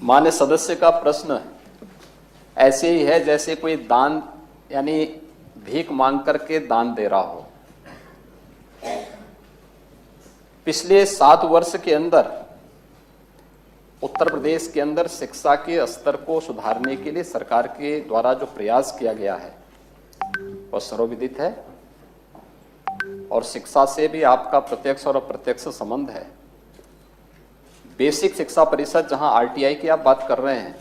माननीय सदस्य का प्रश्न ऐसे ही है जैसे कोई दान यानी भीख मांग करके दान दे रहा हो। पिछले 7 वर्ष के अंदर उत्तर प्रदेश के अंदर शिक्षा के स्तर को सुधारने के लिए सरकार के द्वारा जो प्रयास किया गया है वह सर्वविदित है और शिक्षा से भी आपका प्रत्यक्ष और अप्रत्यक्ष संबंध है। बेसिक शिक्षा परिषद जहां आरटीआई की आप बात कर रहे हैं,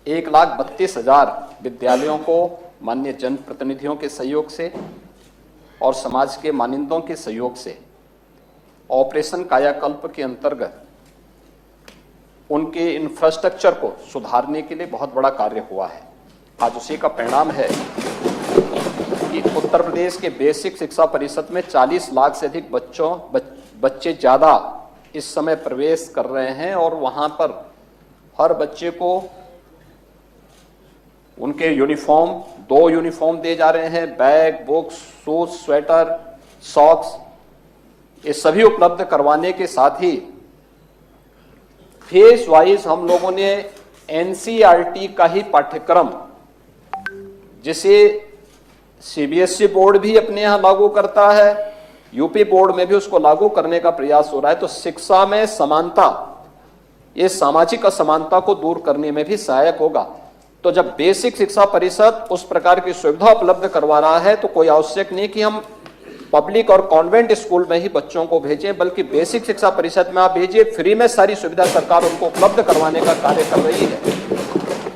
1,32,000 विद्यालयों को माननीय जनप्रतिनिधियों के सहयोग से और समाज के मानिंदों के सहयोग से ऑपरेशन कायाकल्प के अंतर्गत उनके इंफ्रास्ट्रक्चर को सुधारने के लिए बहुत बड़ा कार्य हुआ है। आज उसी का परिणाम है कि उत्तर प्रदेश के बेसिक शिक्षा परिषद में 40 लाख से अधिक बच्चे ज्यादा इस समय प्रवेश कर रहे हैं और वहां पर हर बच्चे को उनके यूनिफॉर्म 2 यूनिफॉर्म दिए जा रहे हैं, bag, books, shoes, sweater, socks, ये सभी उपलब्ध करवाने के साथ ही फेज वाइज हम लोगों ने एनसीईआरटी का ही पाठ्यक्रम, जिसे सीबीएसई बोर्ड भी अपने यहां लागू करता है, यूपी बोर्ड में भी उसको लागू करने का प्रयास हो रहा है। तो शिक्षा में समानता, ये सामाजिक असमानता को दूर करने में भी सहायक होगा। तो जब बेसिक शिक्षा परिषद उस प्रकार की सुविधा उपलब्ध करवा रहा है तो कोई आवश्यक नहीं कि हम पब्लिक और कॉन्वेंट स्कूल में ही बच्चों को भेजें, बल्कि बेसिक शिक्षा परिषद में आप भेजिए। फ्री में सारी सुविधा सरकार उनको उपलब्ध करवाने का कार्य कर रही है।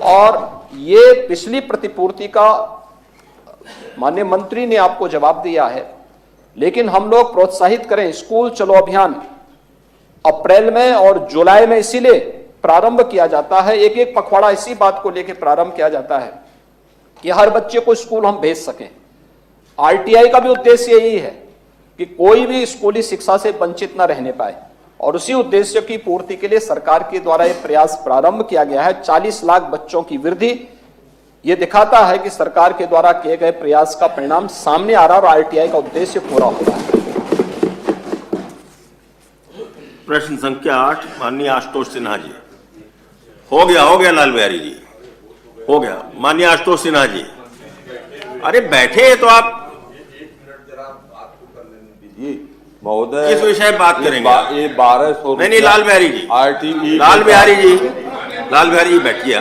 और ये पिछली प्रतिपूर्ति का माननीय मंत्री ने आपको जवाब दिया है, लेकिन हम लोग प्रोत्साहित करें। स्कूल चलो अभियान अप्रैल में और जुलाई में इसीलिए प्रारंभ किया जाता है, एक एक पखवाड़ा इसी बात को लेकर प्रारंभ किया जाता है कि हर बच्चे को स्कूल हम भेज सकें। आरटीआई का भी उद्देश्य यही है कि कोई भी स्कूली शिक्षा से वंचित न रहने पाए, और उसी उद्देश्य की पूर्ति के लिए सरकार के द्वारा यह प्रयास प्रारंभ किया गया है। 40 लाख बच्चों की वृद्धि, यह दिखाता है कि सरकार के द्वारा किए गए प्रयास का परिणाम सामने आ रहा है और आरटीआई का उद्देश्य पूरा हो रहा है। प्रश्न संख्या 8 माननीय आशुतोष सिन्हा जी। हो गया लाल बिहारी जी, हो गया। माननीय आशुतोष सिन्हा जी, अरे बैठे तो आप महोदय, इस विषय बात करेंगे। ये 1200 नहीं, लाल बिहारी जी, आरटीई, लाल बिहारी जी बैठिए।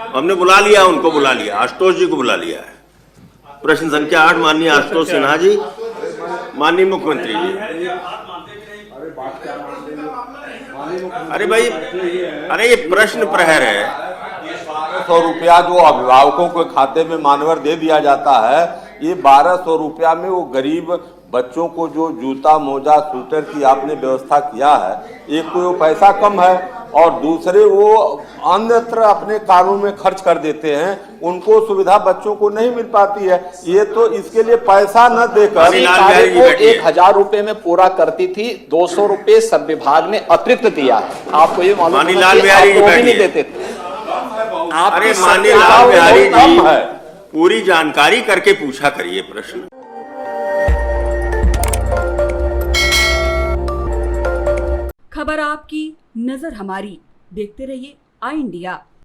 हमने बुला लिया, उनको बुला लिया, आशुतोष जी को बुला लिया है। प्रश्न संख्या 8 माननीय आशुतोष सिन्हा जी। माननीय मुख्यमंत्री जी, अरे भाई, अरे ये प्रश्न प्रहर है। 100 रुपया जो अभिभावकों के खाते में मानवर दे दिया जाता है, ये 1200 रुपया में वो गरीब बच्चों को जो जूता, मोजा, स्वेटर की आपने व्यवस्था किया है, एक तो वो पैसा कम है और दूसरे वो अन्यत्र अपने कारों में खर्च कर देते हैं, उनको सुविधा बच्चों को नहीं मिल पाती है। ये तो इसके लिए पैसा न देकर 1000 रुपए में पूरा करती थी, 200 रुपए सब विभाग ने अतिरिक्त दिया है। आपको ये मालूम है, लाल बिहारी जी नहीं देते थे। अरे माननीय लाल बिहारी जी, पूरी जानकारी करके पूछा करिए प्रश्न। खबर आपकी, नजर हमारी। देखते रहिए आई इंडिया।